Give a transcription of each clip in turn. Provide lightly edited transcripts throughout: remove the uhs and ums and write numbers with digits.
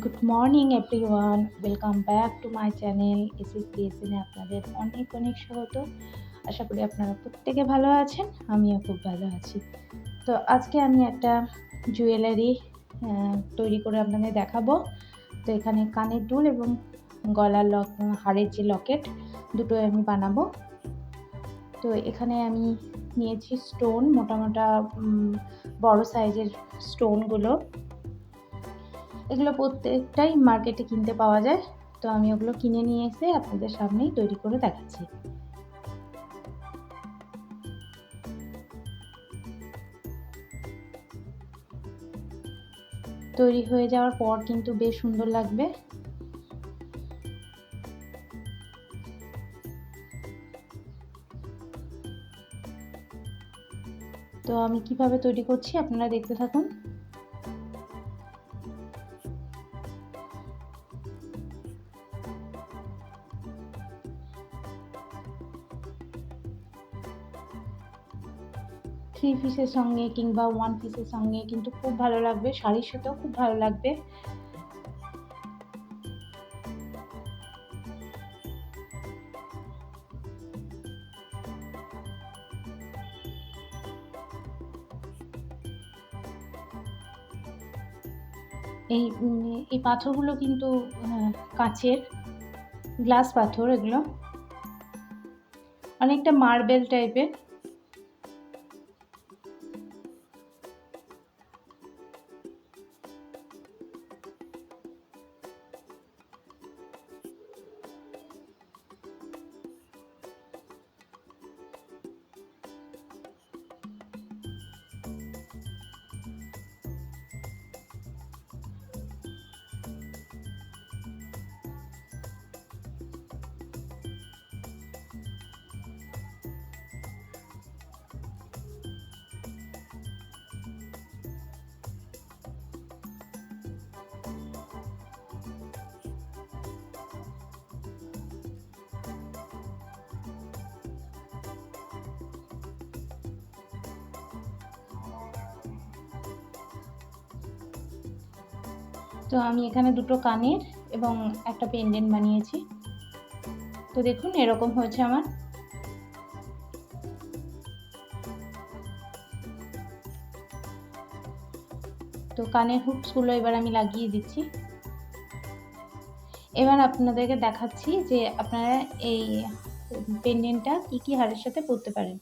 Good morning everyone, welcome back to my channel SS কিচেনে আপনাদের অনেক অনেক স্বাগত। আশা করি আপনারা প্রত্যেকে ভালো আছেন, আমিও খুব ভালো আছি। তো আজকে আমি একটা জুয়েলারি তৈরি করে আপনাদের দেখাবো। তো এখানে কানের দুল এবং গলার হারের যে লকেট, দুটোই আমি বানাবো। তো এখানে আমি নিয়েছি স্টোন, মোটা মোটা বড় সাইজের স্টোনগুলো। এগুলো প্রত্যেকটাই মার্কেটে কিনতে পাওয়া যায়। তো আমি ওগুলো কিনে নিয়ে এসে আপনাদের সামনেই তৈরি করে দেখাচ্ছি। তৈরি হয়ে যাওয়ার পর কিন্তু বেশ সুন্দর লাগবে। তো আমি কিভাবে তৈরি করছি আপনারা দেখতে থাকুন। থ্রি পিসের সঙ্গে কিংবা ওয়ান পিসের সঙ্গে কিন্তু খুব ভালো লাগবে, শাড়ির সাথেও খুব ভালো লাগবে। এই এই পাথরগুলো কিন্তু কাঁচের, গ্লাস পাথর। এগুলো অনেকটা মার্বেল টাইপের। তো আমি এখানে দুটো কানের এবং একটা পেন্ডেন্ট বানিয়েছি। তো দেখুন এরকম হয়েছে আমার। তো কানের হুকসগুলো এবার আমি লাগিয়ে দিচ্ছি। এবার আপনাদেরকে দেখাচ্ছি যে আপনারা এই পেন্ডেন্টটা কী হারের সাথে পরতে পারেন।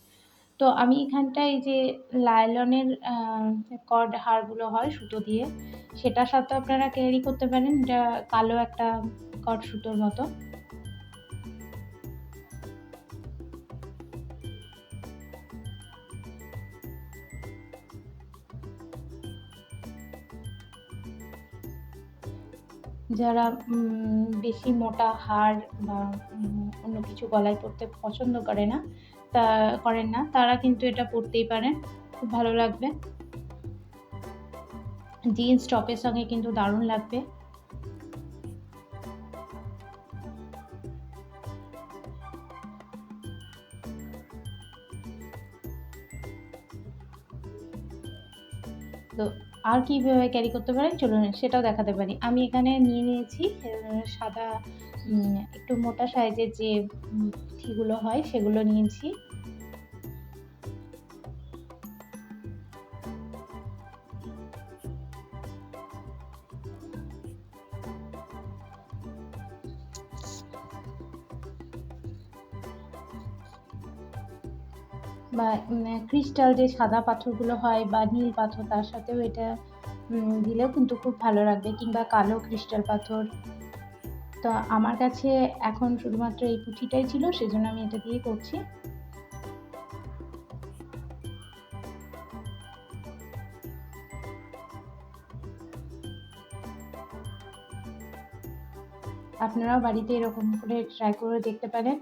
তো আমি এখানটায় যে লাইলনের কর্ড হারগুলো হয় সুতো দিয়ে, সেটার সাথে আপনারা ক্যারি করতে পারেন। এটা কালো একটা কর্ড সুতোর মতো। যারা বেশি মোটা হার বা অন্য কিছু গলায় পরতে পছন্দ করেন না, তারা কিন্তু এটা পরতেই পারেন, খুব ভালো লাগবে। জিন্স টপের সঙ্গে কিন্তু দারুণ লাগবে। তো আর কীভাবে ক্যারি করতে পারেন চলুন সেটাও দেখাতে পারি। আমি এখানে নিয়ে নিয়েছি সাদা একটু মোটা সাইজের যে পুঁথিগুলো হয় সেগুলো নিয়েছি। বা ক্রিস্টাল যে সাদা পাথরগুলো হয় বা নীল পাথর, তার সাথেও এটা দিলেও কিন্তু খুব ভালো লাগবে, কিংবা কালো ক্রিস্টাল পাথর। তো আমার কাছে এখন শুধুমাত্র এই পুঁথিটাই ছিল, সেজন্য আমি এটা দিয়ে করছি। আপনারাও বাড়িতে এরকম করে ট্রাই করে দেখতে পারেন।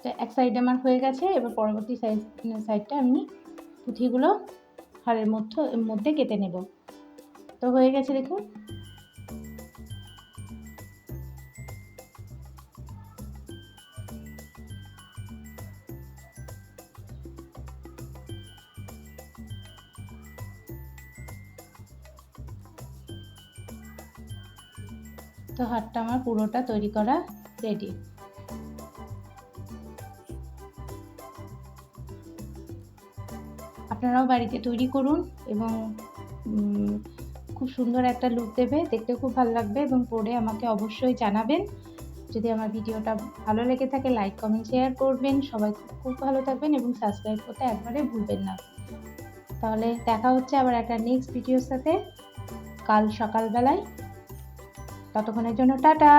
তো এক সাইড আমার হয়ে গেছে, এবার পরবর্তী সাইডটা আমি পুঁথিগুলো হারের মধ্যে কেটে নেব। তো হয়ে গেছে দেখুন। তো হারটা আমার পুরোটা তৈরি করা রেডি। আপনারাও বাড়িতে তৈরি করুন এবং খুব সুন্দর একটা লুক দেবে, দেখতে খুব ভালো লাগবে এবং পরে আমাকে অবশ্যই জানাবেন। যদি আমার ভিডিওটা ভালো লেগে থাকে লাইক, কমেন্ট, শেয়ার করবেন। সবাই খুব ভালো থাকবেন এবং সাবস্ক্রাইব করতে একবারে ভুলবেন না। তাহলে দেখা হচ্ছে আবার একটা নেক্সট ভিডিওর সাথে কাল সকালবেলায়। ততক্ষণের জন্য টাটা।